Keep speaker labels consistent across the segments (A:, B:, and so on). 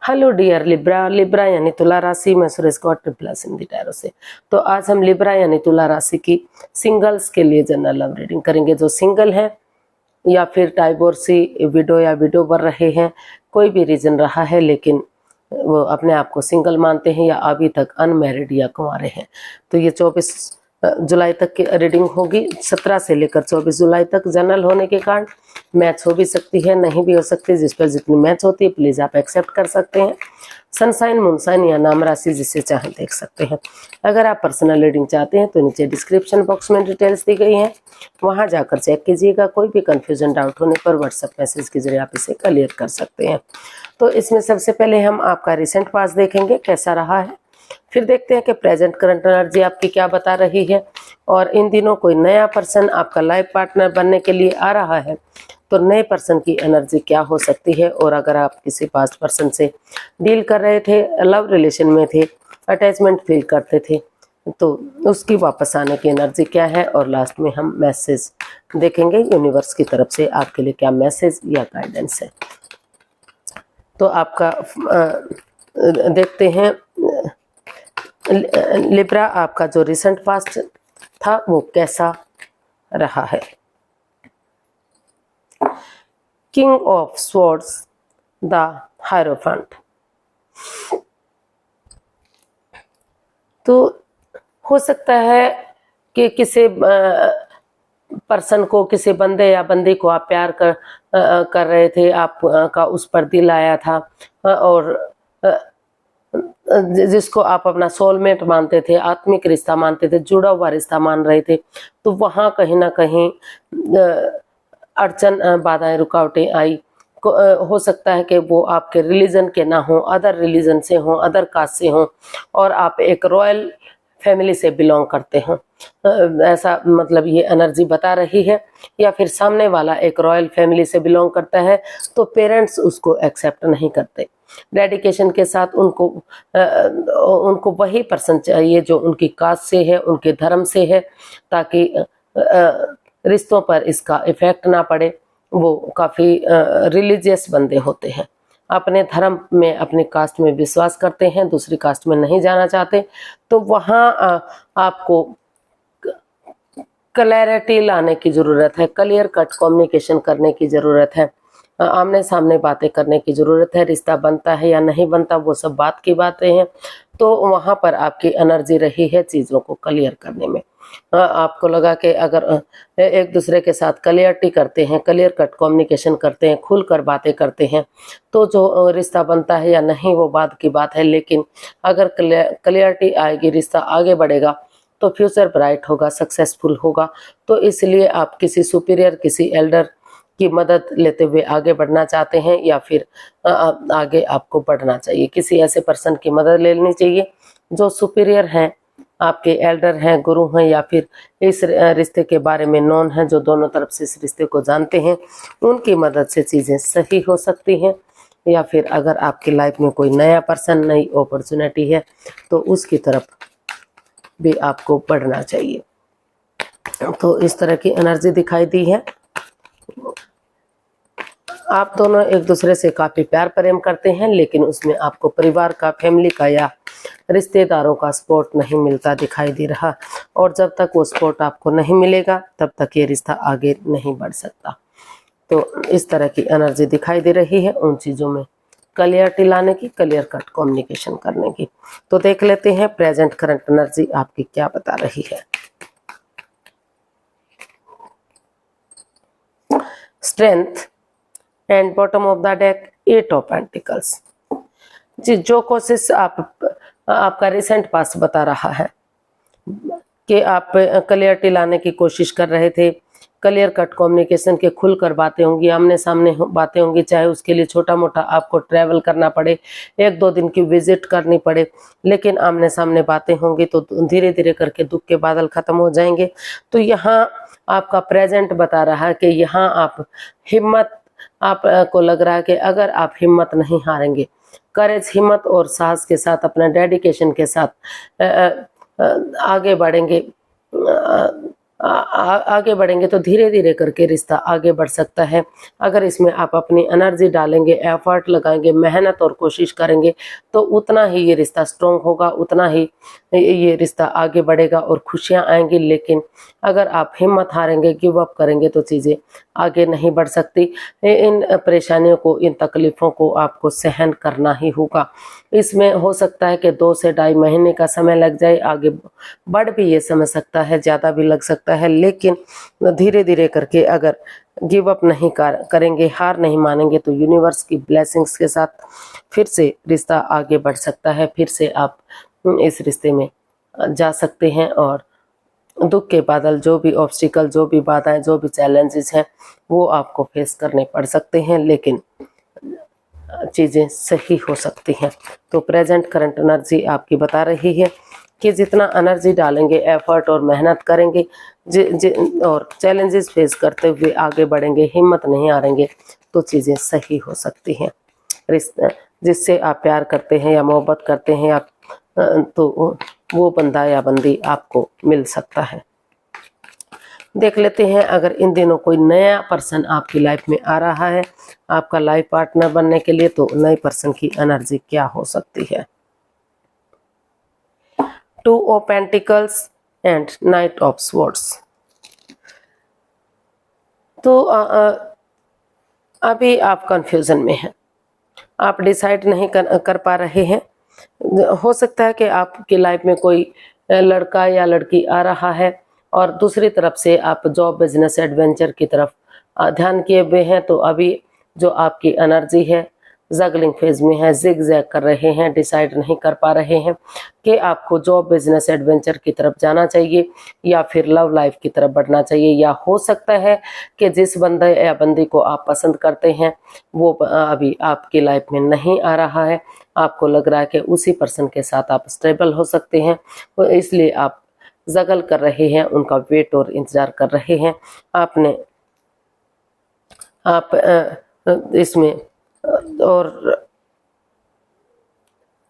A: Hello dear Libra. Libra यानी तुला राशि में सुरेश गॉड प्लस इन दी टैरो से। तो आज हम लिब्रा यानी तुला राशि की सिंगल्स के लिए जनरल लव रीडिंग करेंगे। जो सिंगल है या फिर डाइवोर्सी, विडो या विडो बन रहे हैं, कोई भी रीजन रहा है लेकिन वो अपने आप को सिंगल मानते हैं या अभी तक अनमैरिड या कुंवारे हैं, तो ये 24 जुलाई तक की रीडिंग होगी। 17 से लेकर 24 जुलाई तक जनरल होने के कारण मैच हो भी सकती है, नहीं भी हो सकती। जिस पर जितनी मैच होती है प्लीज आप एक्सेप्ट कर सकते हैं। सनसाइन, मूनसाइन या नाम राशि जिसे चाहें देख सकते हैं। अगर आप पर्सनल रीडिंग चाहते हैं तो नीचे डिस्क्रिप्शन बॉक्स में डिटेल्स दी गई हैं, वहां जाकर चेक कीजिएगा। कोई भी कंफ्यूजन, डाउट होने पर व्हाट्सएप मैसेज के जरिए आप इसे क्लियर कर सकते हैं। तो इसमें सबसे पहले हम आपका रिसेंट पास देखेंगे कैसा रहा है, फिर देखते हैं कि प्रेजेंट करंट एनर्जी आपकी क्या बता रही है, और इन दिनों कोई नया पर्सन आपका लाइफ पार्टनर बनने के लिए आ रहा है तो नए पर्सन की एनर्जी क्या हो सकती है। और अगर आप किसी पास्ट पर्सन से डील कर रहे थे, लव रिलेशन में थे, अटैचमेंट फील करते थे, तो उसकी वापस आने की एनर्जी क्या है। और लास्ट में हम मैसेज देखेंगे यूनिवर्स की तरफ से आपके लिए क्या मैसेज या गाइडेंस है। तो आपका देखते हैं लिब्रा, आपका जो रिसेंट पास्ट था वो कैसा रहा है। King of swords, the hierophant. तो हो सकता है कि किसी पर्सन को, किसी बंदे या बंदी को आप प्यार कर रहे थे, आपका उस पर दिल आया था और जिसको आप अपना सोलमेट मानते थे, आत्मिक रिश्ता मानते थे, जुड़ा हुआ रिश्ता मान रहे थे, तो वहाँ कहीं ना कहीं अड़चन, बाधाएं, रुकावटें आई। हो सकता है कि वो आपके रिलीजन के ना हो, अदर रिलीजन से हो, अदर कास्ट से हो, और आप एक रॉयल फैमिली से बिलोंग करते हो, ऐसा मतलब ये एनर्जी बता रही है। या फिर सामने वाला एक रॉयल फैमिली से बिलोंग करता है तो पेरेंट्स उसको एक्सेप्ट नहीं करते। डेडिकेशन के साथ उनको वही पर्सन चाहिए जो उनकी कास्ट से है, उनके धर्म से है, ताकि रिश्तों पर इसका इफेक्ट ना पड़े। वो काफ़ी रिलीजियस बंदे होते हैं, अपने धर्म में, अपने कास्ट में विश्वास करते हैं, दूसरी कास्ट में नहीं जाना चाहते। तो वहाँ आपको क्लैरिटी लाने की ज़रूरत है, क्लियर कट कम्युनिकेशन करने की ज़रूरत है, आमने सामने बातें करने की ज़रूरत है। रिश्ता बनता है या नहीं बनता वो सब बात की बातें हैं। तो वहाँ पर आपकी एनर्जी रही है चीज़ों को क्लियर करने में। आपको लगा कि अगर एक दूसरे के साथ क्लियरिटी करते हैं, क्लियर कट कम्युनिकेशन करते हैं, खुलकर बातें करते हैं, तो जो रिश्ता बनता है या नहीं वो बात की बात है। लेकिन अगर क्लियरिटी आएगी, रिश्ता आगे बढ़ेगा तो फ्यूचर ब्राइट होगा, सक्सेसफुल होगा। तो इसलिए आप किसी सुपीरियर, किसी एल्डर की मदद लेते हुए आगे बढ़ना चाहते हैं, या फिर आगे आपको बढ़ना चाहिए, किसी ऐसे पर्सन की मदद लेनी चाहिए जो सुपीरियर हैं, आपके एल्डर हैं, गुरु हैं, या फिर इस रिश्ते के बारे में नॉन है, जो दोनों तरफ से इस रिश्ते को जानते हैं। उनकी मदद से चीज़ें सही हो सकती हैं। या फिर अगर आपकी लाइफ में कोई नया पर्सन, नई अपॉर्चुनिटी है तो उसकी तरफ भी आपको बढ़ना चाहिए। तो इस तरह की एनर्जी दिखाई दी है। आप दोनों एक दूसरे से काफ़ी प्यार प्रेम करते हैं, लेकिन उसमें आपको परिवार का, फैमिली का या रिश्तेदारों का सपोर्ट नहीं मिलता दिखाई दे रहा। और जब तक वो सपोर्ट आपको नहीं मिलेगा तब तक ये रिश्ता आगे नहीं बढ़ सकता। तो इस तरह की एनर्जी दिखाई दे रही है उन चीज़ों में क्लियरिटी लाने की, क्लियर कट कम्युनिकेशन करने की। तो देख लेते हैं प्रेजेंट करंट एनर्जी आपकी क्या बता रही है। Strength and bottom of the deck 8 of pentacles. जी, जो कोशिश आपका रिसेंट पास्ट बता रहा है कि आप क्लियरिटी लाने की कोशिश कर रहे थे, क्लियर कट कम्युनिकेशन के, खुलकर बातें होंगी, आमने सामने बातें होंगी, चाहे उसके लिए छोटा मोटा आपको ट्रैवल करना पड़े, 1-2 दिन की विजिट करनी पड़े, लेकिन आमने सामने बातें होंगी तो धीरे धीरे करके दुख के बादल खत्म हो जाएंगे। तो यहाँ आपका प्रेजेंट बता रहा है कि यहाँ आप हिम्मत, आपको लग रहा है कि अगर आप हिम्मत नहीं हारेंगे, करेज, हिम्मत और साहस के साथ, अपना डेडिकेशन के साथ आगे बढ़ेंगे, आगे बढ़ेंगे तो धीरे धीरे करके रिश्ता आगे बढ़ सकता है। अगर इसमें आप अपनी एनर्जी डालेंगे, एफर्ट लगाएंगे, मेहनत और कोशिश करेंगे तो उतना ही ये रिश्ता स्ट्रॉन्ग होगा, उतना ही ये रिश्ता आगे बढ़ेगा और खुशियां आएंगी। लेकिन अगर आप हिम्मत हारेंगे, गिव अप करेंगे तो चीज़ें आगे नहीं बढ़ सकती। इन परेशानियों को, इन तकलीफ़ों को आपको सहन करना ही होगा। इसमें हो सकता है कि 2 से 2.5 महीने का समय लग जाए, आगे बढ़ भी ये समझ सकता है, ज़्यादा भी लग सकता है। लेकिन धीरे धीरे करके अगर गिव अप नहीं करेंगे, हार नहीं मानेंगे तो यूनिवर्स की ब्लेसिंग्स के साथ फिर से रिश्ता आगे बढ़ सकता है। फिर से आप इस रिश्ते में जा सकते हैं और दुख के बादल, जो भी ऑब्स्टिकल, जो भी बाधाएं, जो भी चैलेंजेस हैं वो आपको फेस करने पड़ सकते हैं, लेकिन चीज़ें सही हो सकती हैं। तो प्रेजेंट करंट एनर्जी आपकी बता रही है कि जितना एनर्जी डालेंगे, एफर्ट और मेहनत करेंगे और चैलेंजेस फेस करते हुए आगे बढ़ेंगे, हिम्मत नहीं हारेंगे तो चीज़ें सही हो सकती हैं। रिश्ता जिससे आप प्यार करते हैं या मोहब्बत करते हैं या तो वो बंदा या बंदी आपको मिल सकता है। देख लेते हैं अगर इन दिनों कोई नया पर्सन आपकी लाइफ में आ रहा है आपका लाइफ पार्टनर बनने के लिए, तो नए पर्सन की एनर्जी क्या हो सकती है। 2 of pentacles and night of swords. तो अभी आप कंफ्यूजन में हैं, आप डिसाइड नहीं कर पा रहे हैं। हो सकता है कि आपकी लाइफ में कोई लड़का या लड़की आ रहा है और दूसरी तरफ से आप जॉब, बिजनेस, एडवेंचर की तरफ ध्यान किए हुए हैं। तो अभी जो आपकी एनर्जी है जगलिंग फेज में है, जिग जैग कर रहे हैं, डिसाइड नहीं कर पा रहे हैं कि आपको जॉब, बिजनेस, एडवेंचर की तरफ जाना चाहिए या फिर लव लाइफ की तरफ बढ़ना चाहिए। या हो सकता है कि जिस बंदे या बंदी को आप पसंद करते हैं वो अभी आपकी लाइफ में नहीं आ रहा है, आपको लग रहा है कि उसी पर्सन के साथ आप स्टेबल हो सकते हैं, तो इसलिए आप जगल कर रहे हैं, उनका वेट और इंतज़ार कर रहे हैं। आप इसमें और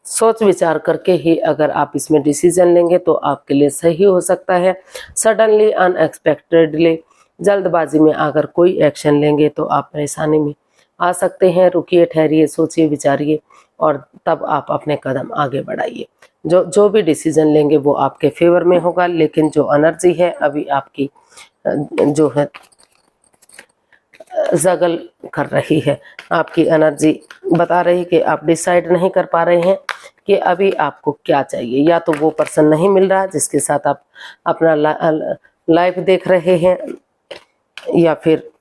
A: सोच विचार करके ही अगर आप इसमें डिसीजन लेंगे तो आपके लिए सही हो सकता है। सडनली, अनएक्सपेक्टेडली, जल्दबाजी में अगर कोई एक्शन लेंगे तो आप परेशानी में आ सकते हैं। रुकिए, ठहरिए, सोचिए, विचारिए और तब आप अपने कदम आगे बढ़ाइए। जो भी डिसीजन लेंगे वो आपके फेवर में होगा, लेकिन जो एनर्जी है अभी आपकी जो है जगल कर रही है, आपकी एनर्जी बता रही कि आप डिसाइड नहीं कर पा रहे हैं कि अभी आपको क्या चाहिए। या तो वो पर्सन नहीं मिल रहा जिसके साथ आप अपना लाइफ देख रहे हैं, या फिर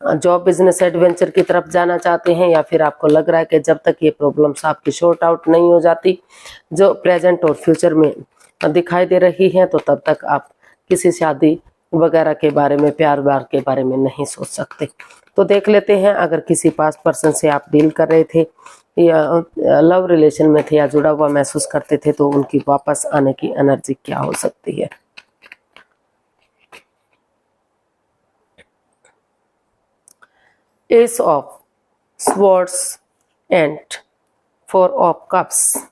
A: जॉब, बिजनेस, एडवेंचर की तरफ जाना चाहते हैं, या फिर आपको लग रहा है कि जब तक ये प्रॉब्लम्स आपकी शॉर्ट आउट नहीं हो जाती जो प्रेजेंट और फ्यूचर में दिखाई दे रही हैं, तो तब तक आप किसी शादी वगैरह के बारे में, प्यार व्यार के बारे में नहीं सोच सकते। तो देख लेते हैं अगर किसी पास्ट पर्सन से आप डील कर रहे थे या लव रिलेशन में थे या जुड़ा हुआ महसूस करते थे तो उनकी वापस आने की एनर्जी क्या हो सकती है। S of swords and 4 of cups.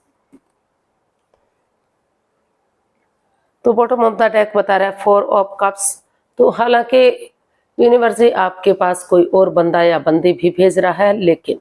A: तो बॉटम ऑफ द डेक बता रहा है 4 ऑफ कप्स। तो हालांकि यूनिवर्स आपके पास कोई और बंदा या बंदी भी भेज रहा है, लेकिन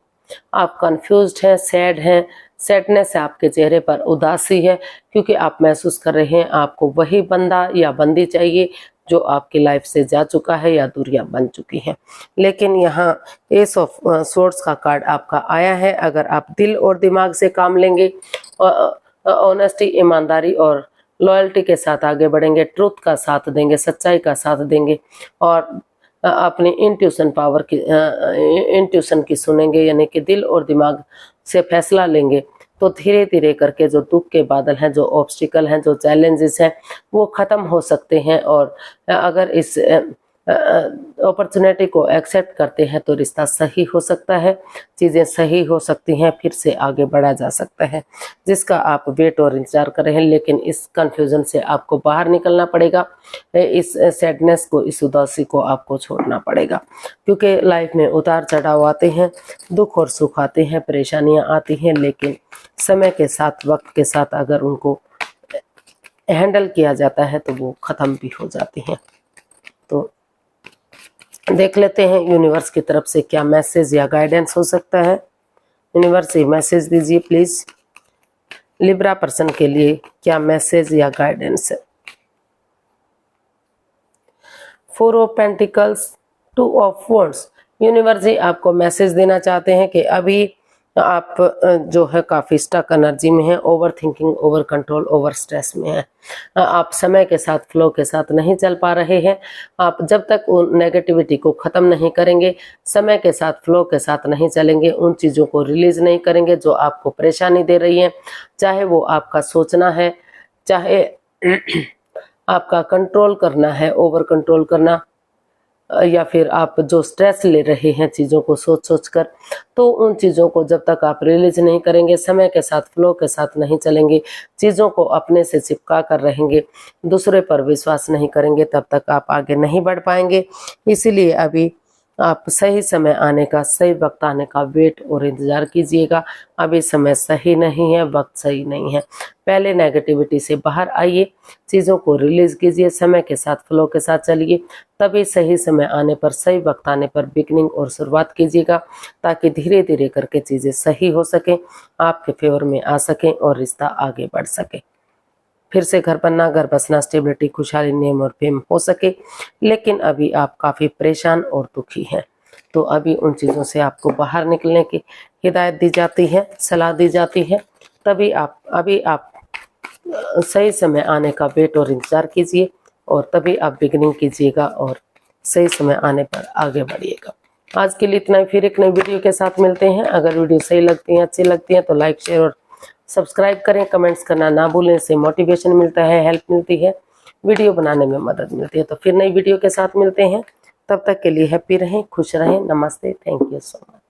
A: आप कंफ्यूज्ड हैं, सैड हैं, सैडनेस है आपके चेहरे पर, उदासी है, क्योंकि आप महसूस कर रहे हैं आपको वही बंदा या बंदी चाहिए जो आपकी लाइफ से जा चुका है या दूरियां बन चुकी हैं। लेकिन यहाँ एस ऑफ स्वॉर्ड्स का कार्ड आपका आया है। अगर आप दिल और दिमाग से काम लेंगे, ऑनेस्टी, ईमानदारी और लॉयल्टी के साथ आगे बढ़ेंगे, ट्रूथ का साथ देंगे, सच्चाई का साथ देंगे और अपने इंट्यूशन की सुनेंगे, यानी कि दिल और दिमाग से फैसला लेंगे, तो धीरे धीरे करके जो दुख के बादल हैं, जो ऑब्स्टिकल हैं, जो चैलेंजेस हैं वो ख़त्म हो सकते हैं। और अगर इस अपॉर्चुनिटी को एक्सेप्ट करते हैं तो रिश्ता सही हो सकता है, चीज़ें सही हो सकती हैं, फिर से आगे बढ़ा जा सकता है, जिसका आप वेट और इंतजार कर रहे हैं। लेकिन इस कंफ्यूजन से आपको बाहर निकलना पड़ेगा, इस सैडनेस को, इस उदासी को आपको छोड़ना पड़ेगा, क्योंकि लाइफ में उतार चढ़ाव आते हैं, दुख और सुख आते हैं, परेशानियां आती हैं, लेकिन समय के साथ, वक्त के साथ अगर उनको हैंडल किया जाता है तो वो ख़त्म भी हो जाती हैं। तो देख लेते हैं यूनिवर्स की तरफ से क्या मैसेज या गाइडेंस हो सकता है। यूनिवर्स से मैसेज दीजिए प्लीज, लिब्रा पर्सन के लिए क्या मैसेज या गाइडेंस है। 4 of pentacles, 2 of wands. Universe ji आपको मैसेज देना चाहते हैं कि अभी आप जो है काफ़ी स्टक एनर्जी में है, over thinking, over control, over stress में है। आप समय के साथ, फ्लो के साथ नहीं चल पा रहे हैं। आप जब तक उन नेगेटिविटी को ख़त्म नहीं करेंगे, समय के साथ, फ्लो के साथ नहीं चलेंगे, उन चीज़ों को रिलीज़ नहीं करेंगे जो आपको परेशानी दे रही हैं, चाहे वो आपका सोचना है, चाहे आपका कंट्रोल करना है, ओवर कंट्रोल करना, या फिर आप जो स्ट्रेस ले रहे हैं चीज़ों को सोच सोच कर, तो उन चीज़ों को जब तक आप रिलीज नहीं करेंगे, समय के साथ, फ्लो के साथ नहीं चलेंगे, चीज़ों को अपने से चिपका कर रहेंगे, दूसरे पर विश्वास नहीं करेंगे, तब तक आप आगे नहीं बढ़ पाएंगे। इसीलिए अभी आप सही समय आने का, सही वक्त आने का वेट और इंतज़ार कीजिएगा। अभी समय सही नहीं है, वक्त सही नहीं है। पहले नेगेटिविटी से बाहर आइए, चीज़ों को रिलीज़ कीजिए, समय के साथ, फ्लो के साथ चलिए, तभी सही समय आने पर, सही वक्त आने पर बिगनिंग और शुरुआत कीजिएगा, ताकि धीरे धीरे करके चीज़ें सही हो सकें, आपके फेवर में आ सकें और रिश्ता आगे बढ़ सके। फिर से घर बनना, घर बसना, स्टेबिलिटी, खुशहाली, नेम और फेम हो सके। लेकिन अभी आप काफ़ी परेशान और दुखी हैं, तो अभी उन चीज़ों से आपको बाहर निकलने की हिदायत दी जाती है, सलाह दी जाती है। तभी अभी आप सही समय आने का वेट और इंतज़ार कीजिए, और तभी आप बिगनिंग कीजिएगा और सही समय आने पर आगे बढ़िएगा। आज के लिए इतना ही, फिर एक नई वीडियो के साथ मिलते हैं। अगर वीडियो सही लगती है, अच्छी लगती है, तो लाइक, शेयर और सब्सक्राइब करें। कमेंट्स करना ना भूलें, इससे मोटिवेशन मिलता है, हेल्प मिलती है, वीडियो बनाने में मदद मिलती है। तो फिर नई वीडियो के साथ मिलते हैं, तब तक के लिए हैप्पी रहें, खुश रहें। नमस्ते, थैंक यू सो मच।